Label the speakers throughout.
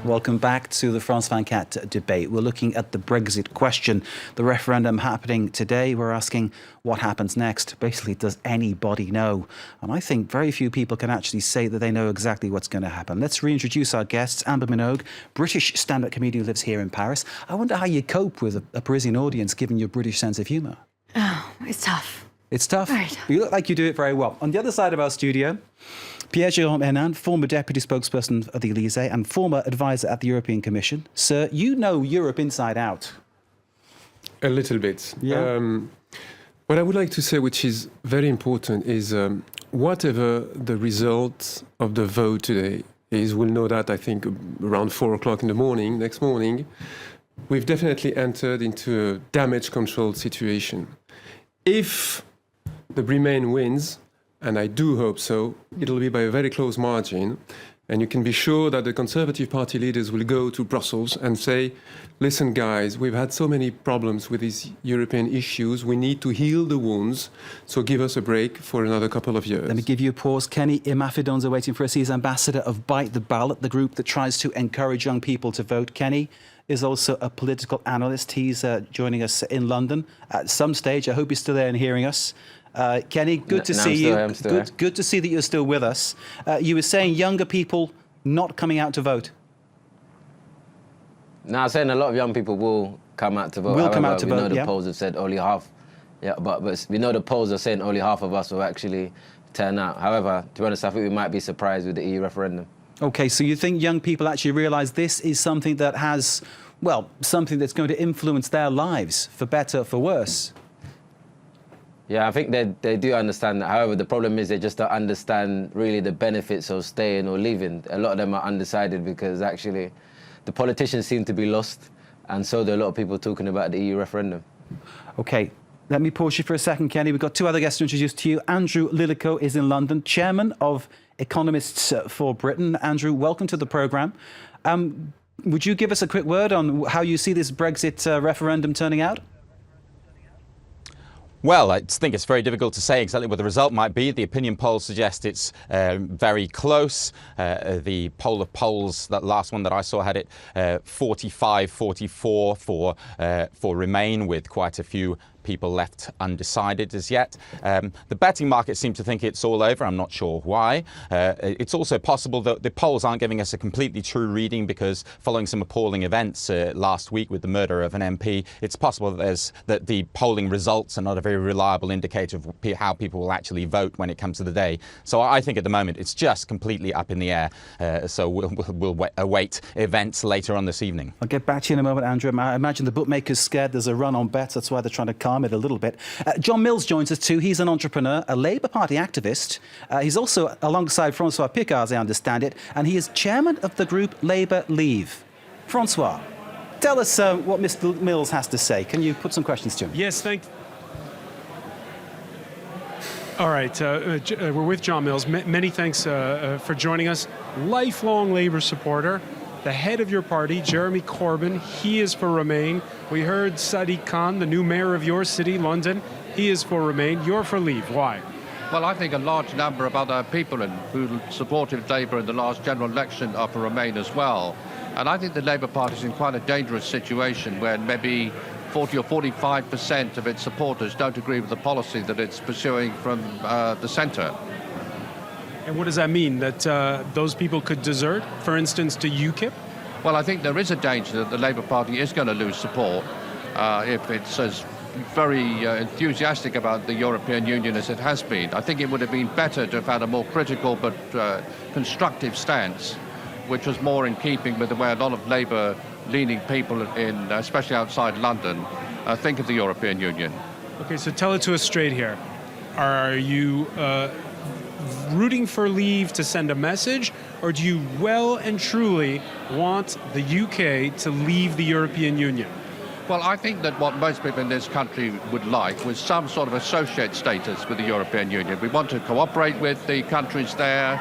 Speaker 1: Welcome back to the France 24 debate. We're looking at the Brexit question, the referendum happening today. We're asking what happens next. Basically, does anybody know? And I think very few people can actually say that they know exactly what's going to happen. Let's reintroduce our guests. Amber Minogue, British stand-up comedian who lives here in Paris. I wonder how you cope with a Parisian audience, given your British sense of humour.
Speaker 2: Oh, it's tough.
Speaker 1: It's tough?
Speaker 2: Very tough.
Speaker 1: You look like you do it very well. On the other side of our studio, Pierre-Jérôme Hénin, former deputy spokesperson of the Élysée and former advisor at the European Commission. Sir, you know Europe inside out.
Speaker 3: A little bit.
Speaker 1: Yeah.
Speaker 3: What I would like to say, which is very important, is whatever the result of the vote today is, we'll know that, I think, around 4 o'clock in the morning, next morning. We've definitely entered into a damage control situation. If the Remain wins, and I do hope so, it'll be by a very close margin. And you can be sure that the Conservative Party leaders will go to Brussels and say, listen, guys, we've had so many problems with these European issues. We need to heal the wounds. So give us a break for another couple of years.
Speaker 1: Let me give you a pause. Kenny Imafidon's waiting for us. He's ambassador of Bite the Ballot, the group that tries to encourage young people to vote. Kenny is also a political analyst. He's joining us in London at some stage. I hope he's still there and hearing us. Kenny, good to see you. Good to see that you're still with us. You were saying younger people not coming out to vote.
Speaker 4: No, I'm saying a lot of young people will come out to vote.
Speaker 1: Will come out to vote,
Speaker 4: We know the polls have said only half. Yeah, but we know the polls are saying only half of us will actually turn out. However, to be honest, I think we might be surprised with the EU referendum. OK, so you think young people actually realise this is something that has, well, something that's going to influence their lives, for better or for worse? Yeah, I think they do understand that. However, the problem is they just don't understand really the benefits of staying or leaving. A lot of them are undecided because actually the politicians seem to be lost, and so there are a lot of people talking about the EU referendum. OK, let me pause you for a second, Kenny. We've got two other guests to introduce to you. Andrew Lillico is in London, chairman of Economists for Britain. Andrew, welcome to the programme. Would you give us a quick word on how you see this Brexit referendum turning out?
Speaker 5: Well, I think it's very difficult to say exactly what the result might be. The opinion polls suggest it's very close. The poll of polls, that last one that I saw, had it 45-44 for Remain, with quite a few people left undecided as yet. The betting market seems to think it's all over. I'm not sure why. It's also possible that the polls aren't giving us a completely true reading, because following some appalling events last week with the murder of an MP, it's possible that the polling results are not a very reliable indicator of how people will actually vote when it comes to the day. So I think at the moment it's just completely up in the air. So we'll await events later on this evening.
Speaker 1: I'll get back to you in a moment, Andrew. I imagine the bookmakers scared there's a run on bets. That's why they're trying to calm it a little bit. John Mills joins us too. He's an entrepreneur, a Labour Party activist. He's also alongside François Picard, as I understand it, and he is chairman of the group Labour Leave. François, tell us what Mr. Mills has to say. Can you put some questions to him?
Speaker 6: Yes, All right, we're with John Mills. Many thanks for joining us. Lifelong Labour supporter. The head of your party, Jeremy Corbyn, he is for Remain. We heard Sadiq Khan, the new mayor of your city, London, he is for Remain. You're for Leave. Why?
Speaker 7: Well, I think a large number of other people who supported Labour in the last general election are for Remain as well. And I think the Labour Party is in quite a dangerous situation where maybe 40 or 45% of its supporters don't agree with the policy that it's pursuing from the centre.
Speaker 6: And what does that mean? That those people could desert, for instance, to UKIP?
Speaker 7: Well, I think there is a danger that the Labour Party is going to lose support if it's as very enthusiastic about the European Union as it has been. I think it would have been better to have had a more critical but constructive stance, which was more in keeping with the way a lot of Labour-leaning people, especially outside London, think of the European Union.
Speaker 6: OK, so tell it to us straight here. Are you rooting for Leave to send a message, or do you well and truly want the UK to leave the European Union?
Speaker 7: Well, I think that what most people in this country would like was some sort of associate status with the European Union. We want to cooperate with the countries there.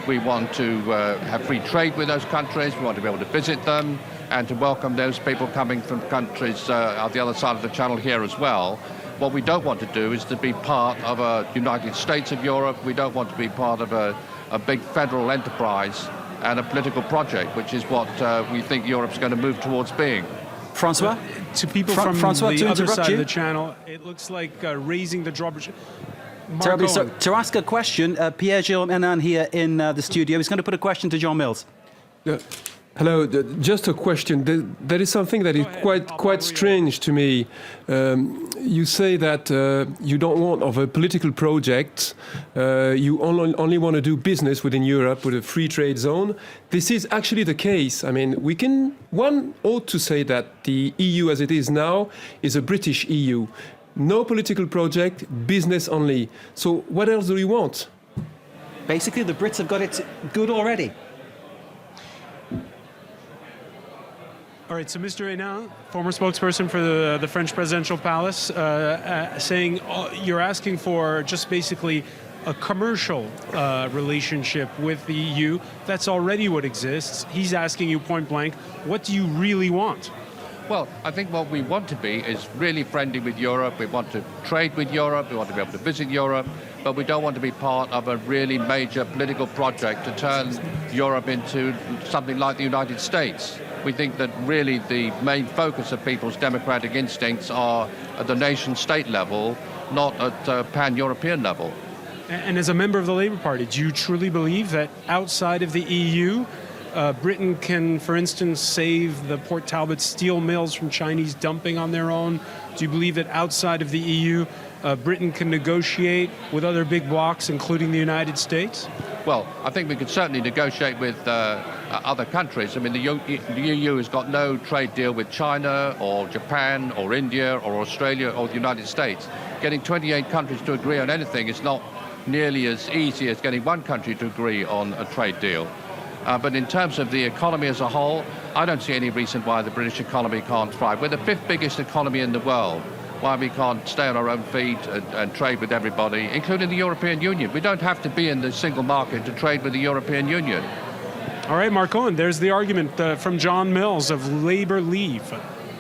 Speaker 7: We want to have free trade with those countries. We want to be able to visit them and to welcome those people coming from countries on the other side of the Channel here as well. What we don't want to do is to be part of a United States of Europe. We don't want to be part of a big federal enterprise and a political project, which is what we think Europe's going to move towards being.
Speaker 1: François?
Speaker 6: To people from
Speaker 1: François,
Speaker 6: the
Speaker 1: to
Speaker 6: other
Speaker 1: interrupt
Speaker 6: side
Speaker 1: you.
Speaker 6: of the channel, it looks like raising the drawbridge.
Speaker 1: Terribly so. To ask a question, Pierre-Gilles Hénin here in the studio. He's going to put a question to John Mills.
Speaker 3: Hello, just a question. There is something that is quite strange to me. You say that you don't want of a political project. You only want to do business within Europe with a free trade zone. This is actually the case. I mean, one ought to say that the EU as it is now is a British EU. No political project, business only. So what else do we want?
Speaker 1: Basically, the Brits have got it good already.
Speaker 6: All right, so Mr. Hénin, former spokesperson for the French presidential palace, saying you're asking for just basically a commercial relationship with the EU. That's already what exists. He's asking you point blank, what do you really want?
Speaker 7: Well, I think what we want to be is really friendly with Europe. We want to trade with Europe. We want to be able to visit Europe. But we don't want to be part of a really major political project to turn Europe into something like the United States. We think that really the main focus of people's democratic instincts are at the nation-state level, not at pan-European level.
Speaker 6: And as a member of the Labour Party, do you truly believe that outside of the EU, Britain can, for instance, save the Port Talbot steel mills from Chinese dumping on their own? Do you believe that outside of the EU, Britain can negotiate with other big blocs, including the United States?
Speaker 7: Well, I think we could certainly negotiate with other countries. I mean, the EU has got no trade deal with China or Japan or India or Australia or the United States. Getting 28 countries to agree on anything is not nearly as easy as getting one country to agree on a trade deal. But in terms of the economy as a whole, I don't see any reason why the British economy can't thrive. We're the 5th biggest economy in the world. Why we can't stay on our own feet and trade with everybody, including the European Union. We don't have to be in the single market to trade with the European Union.
Speaker 6: All right, Mark Owen, there's the argument from John Mills of Labour Leave.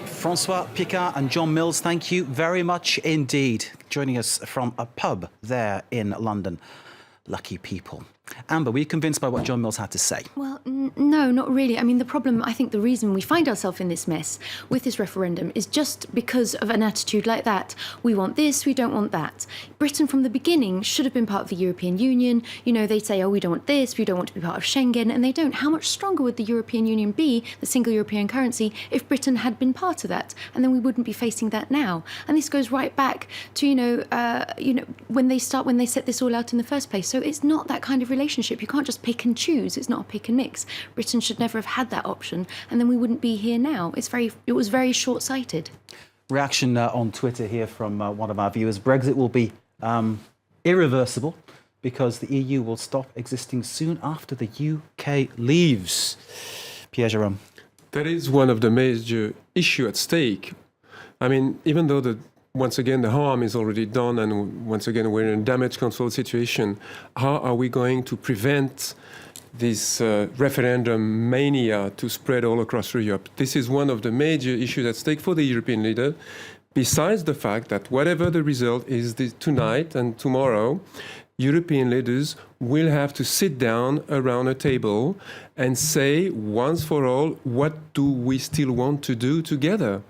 Speaker 1: François Picard and John Mills, thank you very much indeed. Joining us from a pub there in London. Lucky people. Amber, were you convinced by what John Mills had to say?
Speaker 2: Well, no, not really. I mean, the problem, I think the reason we find ourselves in this mess with this referendum is just because of an attitude like that. We want this, we don't want that. Britain from the beginning should have been part of the European Union. You know, they'd say, oh, we don't want this, we don't want to be part of Schengen, and they don't. How much stronger would the European Union be, the single European currency, if Britain had been part of that? And then we wouldn't be facing that now. And this goes right back to, when they set this all out in the first place. So it's not that kind of relationship. You can't just pick and choose. It's not a pick and mix. Britain should never have had that option, and then we wouldn't be here now. It was very short-sighted.
Speaker 1: Reaction on Twitter here from one of our viewers. Brexit will be irreversible because the EU will stop existing soon after the UK leaves. Pierre-Jérôme.
Speaker 3: That is one of the major issues at stake. I mean, even though once again, the harm is already done, and once again, we're in a damage control situation. How are we going to prevent this referendum mania to spread all across Europe? This is one of the major issues at stake for the European leader, besides the fact that whatever the result is tonight and tomorrow, European leaders will have to sit down around a table and say once for all, what do we still want to do together?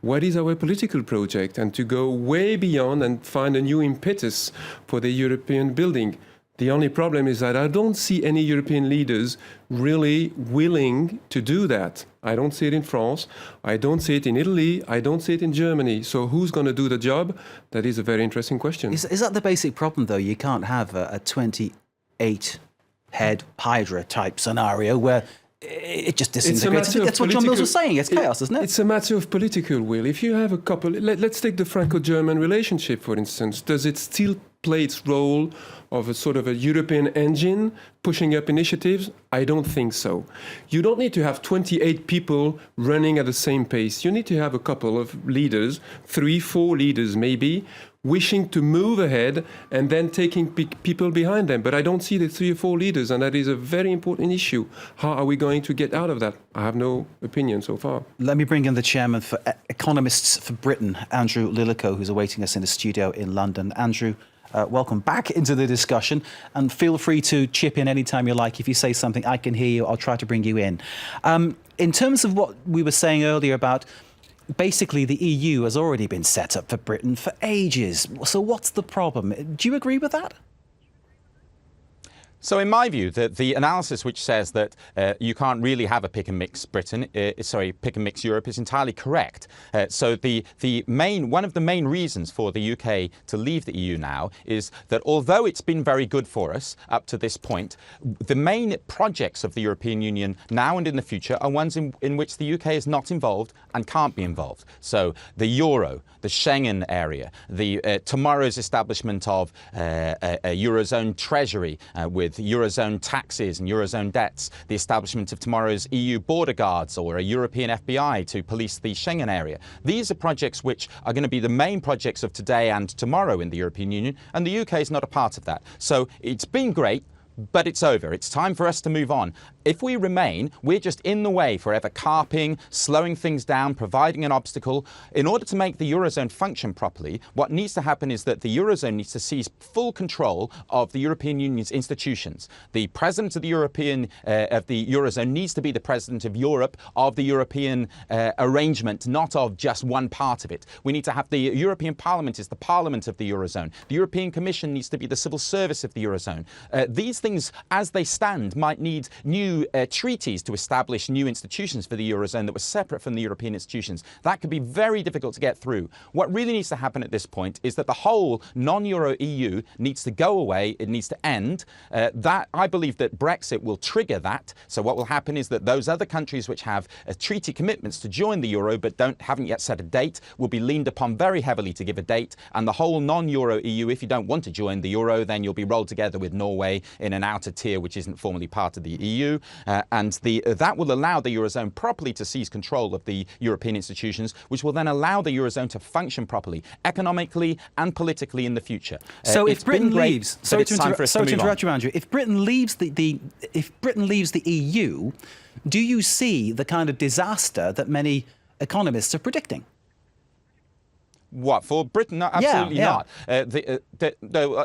Speaker 3: What is our political project? And to go way beyond and find a new impetus for the European building. The only problem is that I don't see any European leaders really willing to do that. I don't see it in France. I don't see it in Italy. I don't see it in Germany. So who's going to do the job? That is a very interesting question.
Speaker 1: Is that the basic problem, though? You can't have a 28-head Hydra type scenario where it just disintegrates. That's what John Mills was saying. It's chaos, isn't it?
Speaker 3: It's a matter of political will. If you have a couple... Let's take the Franco-German relationship, for instance. Does it still play its role of a sort of a European engine pushing up initiatives? I don't think so. You don't need to have 28 people running at the same pace. You need to have a couple of leaders, 3, 4 leaders maybe, wishing to move ahead and then taking people behind them. But I don't see the 3 or 4 leaders, and that is a very important issue. How are we going to get out of that? I have no opinion so far.
Speaker 1: Let me bring in the chairman for Economists for Britain, Andrew Lillico, who's awaiting us in the studio in London. Andrew, welcome back into the discussion, and feel free to chip in anytime you like. If you say something, I can hear you. I'll try to bring you in. In terms of what we were saying earlier about basically the EU has already been set up for Britain for ages. So what's the problem? Do you agree with that?
Speaker 5: So in my view, the analysis which says that you can't really have a pick and mix pick and mix Europe is entirely correct. So one of the main reasons for the UK to leave the EU now is that although it's been very good for us up to this point, the main projects of the European Union now and in the future are ones in which the UK is not involved and can't be involved. So the euro, the Schengen area, tomorrow's establishment of a Eurozone treasury with Eurozone taxes and Eurozone debts, the establishment of tomorrow's EU border guards or a European FBI to police the Schengen area. These are projects which are going to be the main projects of today and tomorrow in the European Union, and the UK is not a part of that. So it's been great, but it's over. It's time for us to move on. If we remain, we're just in the way, forever carping, slowing things down, providing an obstacle. In order to make the Eurozone function properly, what needs to happen is that the Eurozone needs to seize full control of the European Union's institutions. The president of the Eurozone needs to be the president of Europe, of the European arrangement, not of just one part of it. We need to have the European Parliament is the parliament of the Eurozone. The European Commission needs to be the civil service of the Eurozone. These things, as they stand, might need new treaties to establish new institutions for the Eurozone that were separate from the European institutions. That could be very difficult to get through. What really needs to happen at this point is that the whole non-Euro EU needs to go away. It needs to end. I believe that Brexit will trigger that. So what will happen is that those other countries which have treaty commitments to join the Euro but haven't yet set a date will be leaned upon very heavily to give a date. And the whole non-Euro EU, if you don't want to join the Euro, then you'll be rolled together with Norway in an outer tier which isn't formally part of the EU. And that will allow the Eurozone properly to seize control of the European institutions, which will then allow the Eurozone to function properly, economically and politically in the future.
Speaker 1: So if Britain leaves,
Speaker 5: sorry to interrupt
Speaker 1: you, Andrew. If Britain leaves the EU, do you see the kind of disaster that many economists are predicting?
Speaker 5: What, for Britain? No, absolutely not.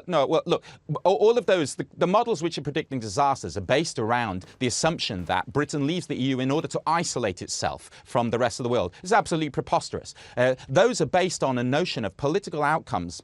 Speaker 5: No, well, look, all of those, the models which are predicting disasters are based around the assumption that Britain leaves the EU in order to isolate itself from the rest of the world. It's absolutely preposterous. Those are based on a notion of political outcomes,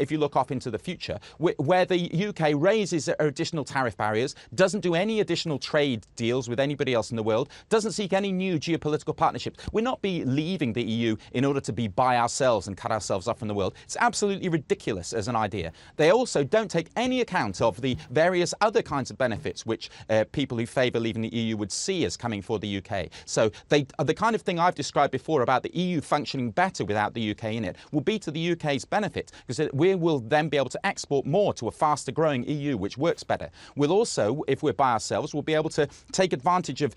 Speaker 5: if you look off into the future, where the UK raises additional tariff barriers, doesn't do any additional trade deals with anybody else in the world, doesn't seek any new geopolitical partnerships. We're not leaving the EU in order to be by ourselves and cut ourselves off from the world. It's absolutely ridiculous as an idea. They also don't take any account of the various other kinds of benefits which people who favour leaving the EU would see as coming for the UK. So the kind of thing I've described before about the EU functioning better without the UK in it will be to the UK's benefit, because we will then be able to export more to a faster growing EU which works better. We'll also, if we're by ourselves, we'll be able to take advantage of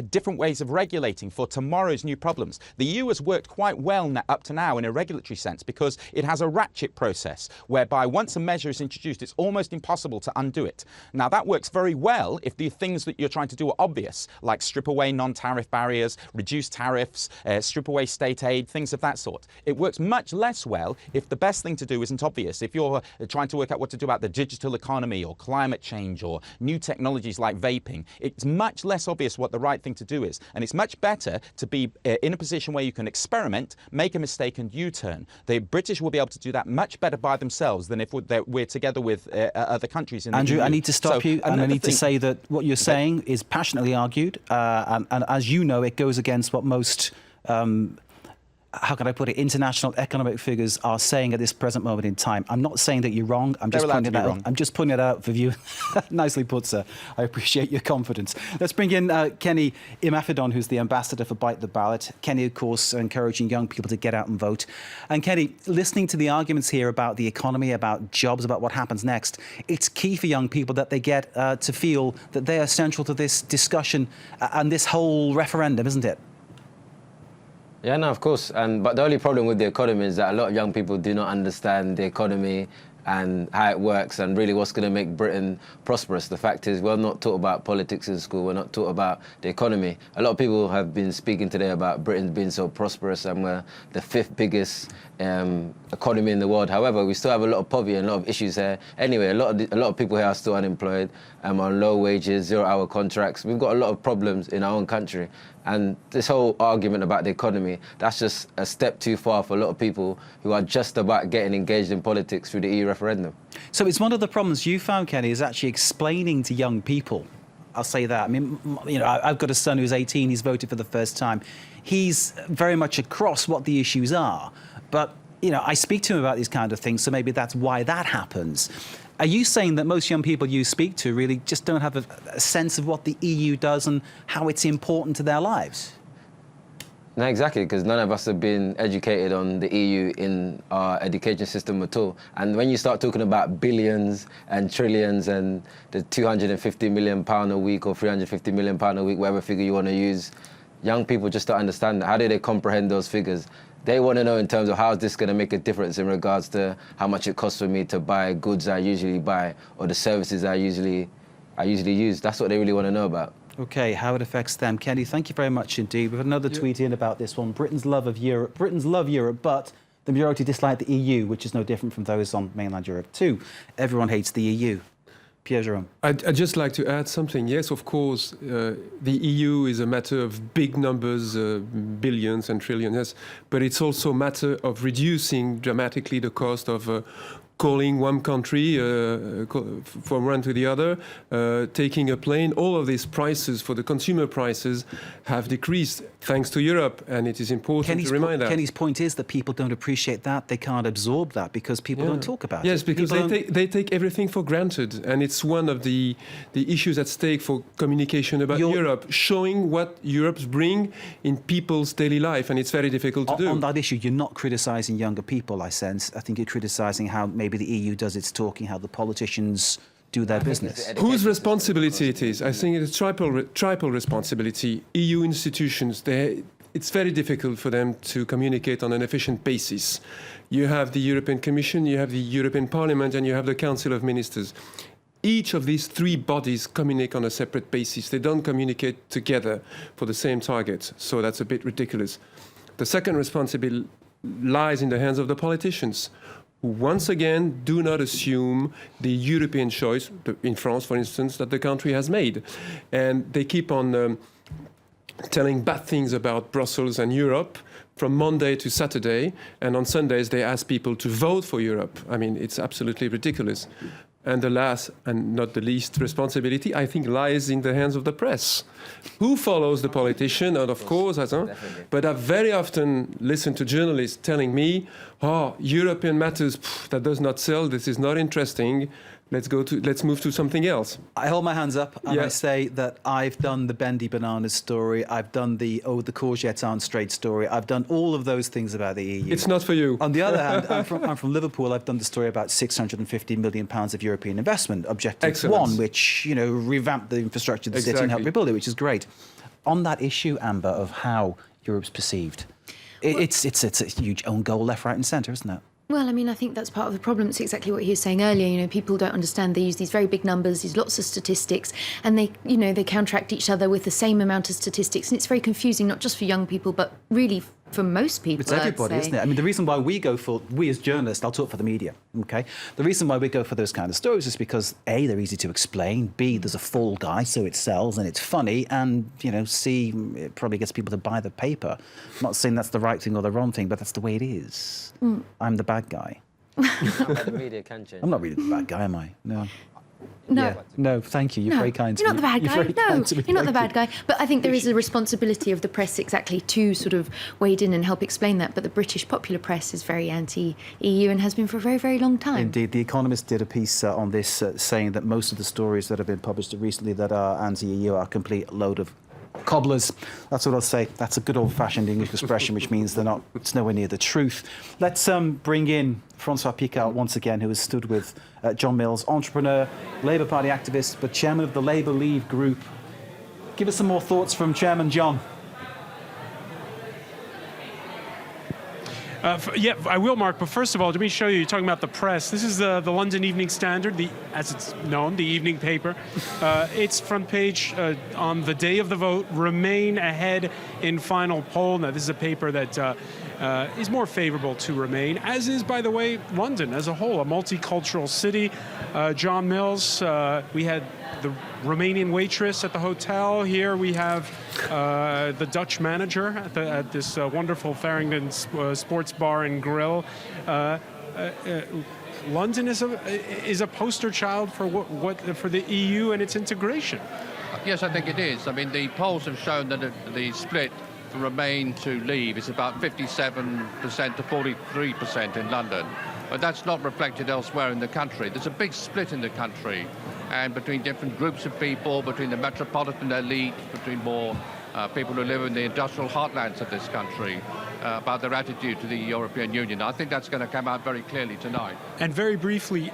Speaker 5: different ways of regulating for tomorrow's new problems. The EU has worked quite well up to now in a regulatory sense because it has a ratchet process whereby once a measure is introduced, it's almost impossible to undo it. Now, that works very well if the things that you're trying to do are obvious, like strip away non-tariff barriers, reduce tariffs, strip away state aid, things of that sort. It works much less well if the best thing to do isn't obvious. If you're trying to work out what to do about the digital economy or climate change or new technologies like vaping, it's much less obvious what the right thing to do is. And it's much better to be in a position where you can experiment, make a mistake and U-turn. The British will be able to do that much better by themselves than if we're together with other countries in the
Speaker 1: Andrew,
Speaker 5: EU.
Speaker 1: I need to stop you, and I need to say that what you're saying is passionately argued, and as you know, it goes against what most how can I put it, international economic figures are saying at this present moment in time. I'm not saying that you're wrong. I'm just pointing it out. I'm just putting it out for you. Nicely put, sir. I appreciate your confidence. Let's bring in Kenny Imafidon, who's the ambassador for Bite the Ballot. Kenny, of course, encouraging young people to get out and vote. And Kenny, listening to the arguments here about the economy, about jobs, about what happens next, it's key for young people that they get to feel that they are central to this discussion and this whole referendum, isn't it?
Speaker 4: Yeah, no, of course. But the only problem with the economy is that a lot of young people do not understand the economy, and how it works and really what's going to make Britain prosperous. The fact is, we're not taught about politics in school. We're not taught about the economy. A lot of people have been speaking today about Britain being so prosperous and we're the 5th biggest economy in the world. However, we still have a lot of poverty and a lot of issues here. Anyway, a lot of people here are still unemployed, on low wages, 0-hour contracts. We've got a lot of problems in our own country. And this whole argument about the economy, that's just a step too far for a lot of people who are just about getting engaged in politics through the EU referendum.
Speaker 1: So it's one of the problems you found, Kenny, is actually explaining to young people. I'll say that. I mean, you know, I've got a son who's 18. He's voted for the first time. He's very much across what the issues are. But, you know, I speak to him about these kind of things, so maybe that's why that happens. Are you saying that most young people you speak to really just don't have a sense of what the EU does and how it's important to their lives?
Speaker 4: No, exactly, because none of us have been educated on the EU in our education system at all. And when you start talking about billions and trillions and the £250 million a week or £350 million a week, whatever figure you want to use, young people just don't understand that. How do they comprehend those figures? They want to know in terms of how is this going to make a difference in regards to how much it costs for me to buy goods I usually buy or the services I usually use. That's what they really want to know about.
Speaker 1: OK, how it affects them. Kenny, thank you very much indeed. We've had another tweet in about this one. Britain's love Europe, but the majority dislike the EU, which is no different from those on mainland Europe too. Everyone hates the EU. Pierre Jérôme.
Speaker 3: I'd just like to add something. Yes, of course, the EU is a matter of big numbers, billions and trillions, yes, but it's also a matter of reducing dramatically the cost of calling one country from one to the other, taking a plane. All of these prices for the consumer prices have decreased thanks to Europe, and it is important to remind that.
Speaker 1: Kenny's point is that people don't appreciate that. They can't absorb that because people don't talk about it.
Speaker 3: Yes, because they take everything for granted, and it's one of the issues at stake for communication about Europe, showing what Europe's bring in people's daily life, and it's very difficult to do.
Speaker 1: On that issue, you're not criticising younger people, I sense. I think you're criticising how maybe the EU does its talking, how the politicians do their business.
Speaker 3: Whose responsibility it is? I think it's triple responsibility. EU institutions, it's very difficult for them to communicate on an efficient basis. You have the European Commission, you have the European Parliament, and you have the Council of Ministers. Each of these 3 bodies communicate on a separate basis. They don't communicate together for the same target, so that's a bit ridiculous. The second responsibility lies in the hands of the politicians, who once again do not assume the European choice, in France, for instance, that the country has made. And they keep on telling bad things about Brussels and Europe from Monday to Saturday, and on Sundays they ask people to vote for Europe. I mean, it's absolutely ridiculous. And the last and not the least responsibility, I think, lies in the hands of the press, who follows the politician, and of course, but I very often listen to journalists telling me, European matters, that does not sell, this is not interesting, let's move to something else.
Speaker 1: I hold my hands up and I say that I've done the bendy bananas story, I've done the courgettes aren't straight story, I've done all of those things about the EU.
Speaker 3: It's not for you.
Speaker 1: On the other hand, I'm from Liverpool. I've done the story about £650 million of European investment, Objective 1, which, you know, revamped the infrastructure of the city and helped rebuild it, which is great. On that issue, Amber, of how Europe's perceived, it's a huge own goal left, right and centre, isn't it?
Speaker 2: Well, I mean, I think that's part of the problem. It's exactly what he was saying earlier. You know, people don't understand. They use these very big numbers, these lots of statistics, and they counteract each other with the same amount of statistics. And it's very confusing, not just for young people, but really for most people.
Speaker 1: It's everybody, isn't it? I mean, the reason why we as journalists, I'll talk for the media, okay? The reason why we go for those kind of stories is because A, they're easy to explain, B, there's a fall guy, so it sells and it's funny, and, you know, C, it probably gets people to buy the paper. I'm not saying that's the right thing or the wrong thing, but that's the way it is. I'm the bad guy.
Speaker 4: The media can change.
Speaker 1: I'm not really the bad guy, am I? No.
Speaker 2: No.
Speaker 1: Yeah. No, thank you. You're very kind to me.
Speaker 2: You're not the bad guy. No, you're not the bad guy. But I think there is a responsibility of the press exactly to sort of wade in and help explain that. But the British popular press is very anti-EU and has been for a very, very long time.
Speaker 1: Indeed. The Economist did a piece on this saying that most of the stories that have been published recently that are anti-EU are a complete load of cobblers. That's what I'll say. That's a good old-fashioned English expression, which means it's nowhere near the truth. Let's bring in François Picard once again, who has stood with John Mills, entrepreneur, Labour Party activist, but chairman of the Labour Leave group. Give us some more thoughts from Chairman John.
Speaker 6: Yeah, I will, Mark. But first of all, let me show you. You're talking about the press. This is the London Evening Standard, as it's known, the evening paper. Its front page on the day of the vote: Remain ahead in final poll. Now, this is a paper that is more favourable to Remain, as is, by the way, London as a whole, a multicultural city. John Mills, we had the Romanian waitress at the hotel. Here we have the Dutch manager at this wonderful Farringdon Sports Bar and Grill. London is a poster child for for the EU and its integration.
Speaker 7: Yes, I think it is. I mean, the polls have shown that the split from Remain to Leave is about 57% to 43% in London. But that's not reflected elsewhere in the country. There's a big split in the country, and between different groups of people, between the metropolitan elite, between more people who live in the industrial heartlands of this country, about their attitude to the European Union. I think that's going to come out very clearly tonight.
Speaker 6: And very briefly,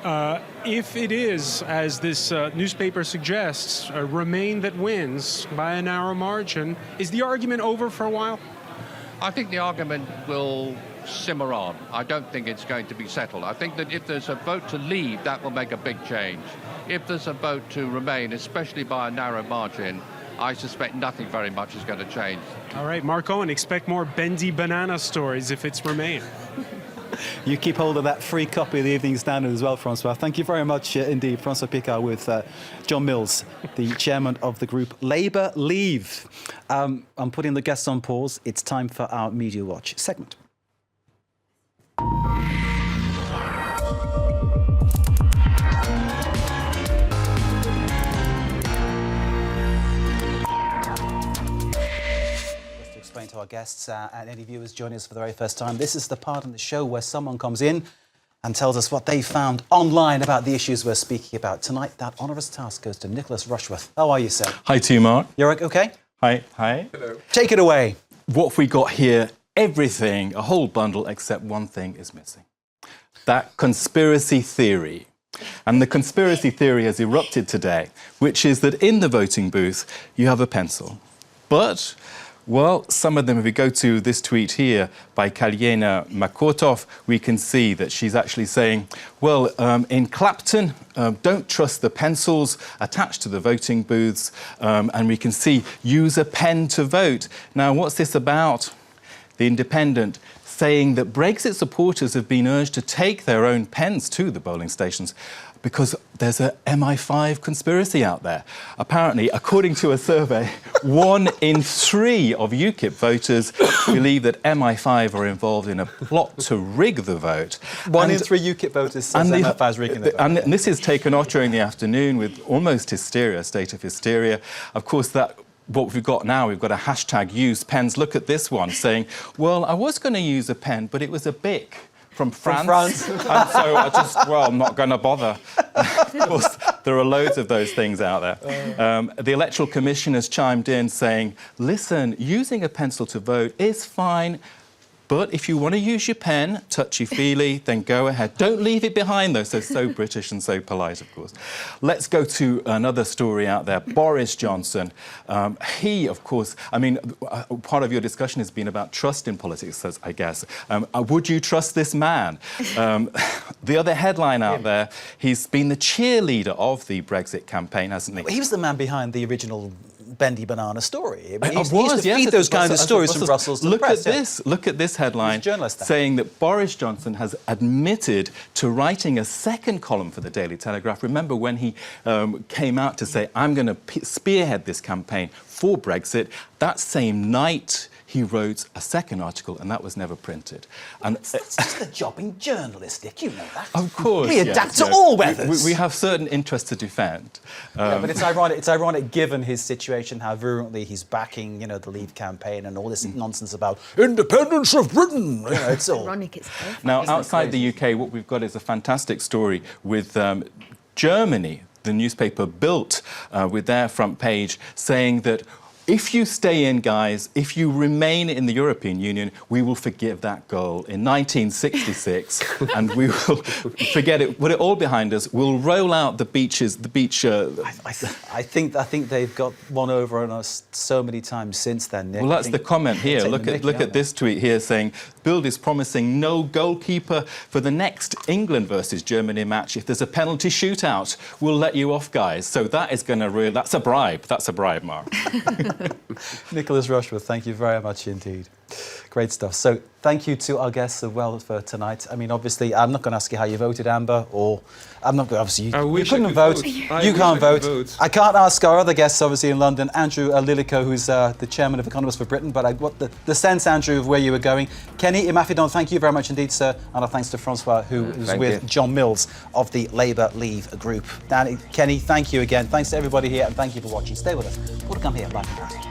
Speaker 6: if it is, as this newspaper suggests, Remain that wins by a narrow margin, is the argument over for a while?
Speaker 7: I think the argument will simmer on. I don't think it's going to be settled. I think that if there's a vote to leave, that will make a big change. If there's a vote to Remain, especially by a narrow margin, I suspect nothing very much is going to change.
Speaker 6: All right, Mark Owen, expect more bendy banana stories if it's Remain.
Speaker 1: You keep hold of that free copy of the Evening Standard as well, François. Thank you very much indeed. François Picard with John Mills, the chairman of the group Labour Leave. I'm putting the guests on pause. It's time for our Media Watch segment. Explain to our guests and any viewers joining us for the very first time, this is the part in the show where someone comes in and tells us what they found online about the issues we're speaking about. Tonight, that onerous task goes to Nicholas Rushworth. How are you, sir?
Speaker 8: Hi to you, Mark.
Speaker 1: You're okay?
Speaker 8: Hi. Hello.
Speaker 1: Take it away.
Speaker 8: What have we got here? Everything, a whole bundle, except one thing is missing. That conspiracy theory. And the conspiracy theory has erupted today, which is that in the voting booth, you have a pencil. But, well, some of them, if we go to this tweet here by Kalyena Makotov, we can see that she's actually saying, well, in Clapton, don't trust the pencils attached to the voting booths. And we can see, use a pen to vote. Now, what's this about? The Independent saying that Brexit supporters have been urged to take their own pens to the polling stations because there's a MI5 conspiracy out there. Apparently, according to a survey, 1 in 3 of UKIP voters believe that MI5 are involved in a plot to rig the vote.
Speaker 1: 1 in 3 UKIP voters says MI5 is rigging the vote.
Speaker 8: And this is taken off during the afternoon with almost hysteria, a state of hysteria. Of course, that what we've got now, we've got a hashtag use pens. Look at this one saying, well, I was going to use a pen, but it was a Bic from France. And so I just, well, I'm not going to bother. Of course, there are loads of those things out there. The Electoral Commission has chimed in saying, listen, using a pencil to vote is fine, but if you want to use your pen, touchy-feely, then go ahead. Don't leave it behind, though. So British and so polite, of course. Let's go to another story out there. Boris Johnson. He, of course, I mean, part of your discussion has been about trust in politics, I guess. Would you trust this man? The other headline out there, he's been the cheerleader of the Brexit campaign, hasn't he?
Speaker 1: He was the man behind the original bendy banana story. I mean, he used to feed those kind of stories from Brussels to the press.
Speaker 8: Look at this headline saying that Boris Johnson has admitted to writing a second column for the Daily Telegraph. Remember when he came out to say, I'm going to spearhead this campaign for Brexit, that same night he wrote a second article, and that was never printed. And
Speaker 1: that's just the job in journalistic, you know that.
Speaker 8: Of course.
Speaker 1: We adapt to all weathers.
Speaker 8: We have certain interests to defend.
Speaker 1: Yeah, but it's ironic given his situation, how virulently he's backing, you know, the Leave campaign and all this nonsense about independence of Britain. You know, it's all
Speaker 2: ironic. It's perfect.
Speaker 8: Now, outside the UK, what we've got is a fantastic story with Germany. The newspaper Bild, with their front page, saying that if you stay in, guys, if you remain in the European Union, we will forgive that goal in 1966 and we will forget it, put it all behind us. We'll roll out the beaches, the beach...
Speaker 1: I think they've got one over on us so many times since then, Nick.
Speaker 8: Well, that's the comment here. Look at this tweet here saying, Bild is promising no goalkeeper for the next England versus Germany match. If there's a penalty shootout, we'll let you off, guys. So that is going to really... That's a bribe. That's a bribe, Mark.
Speaker 1: Nicholas Rushworth, thank you very much indeed. Great stuff. So thank you to our guests as well for tonight. I mean, obviously, I'm not going to ask you how you voted, Amber, or I'm not going to, obviously, you couldn't vote. You can't vote. I can't ask our other guests, obviously, in London, Andrew Lilico, who's the chairman of Economists for Britain, but what the sense, Andrew, of where you were going. Kenny Imafidon, thank you very much indeed, sir. And our thanks to François, who is with John Mills of the Labour Leave group. Kenny, thank you again. Thanks to everybody here, and thank you for watching. Stay with us. More to come here, live and direct.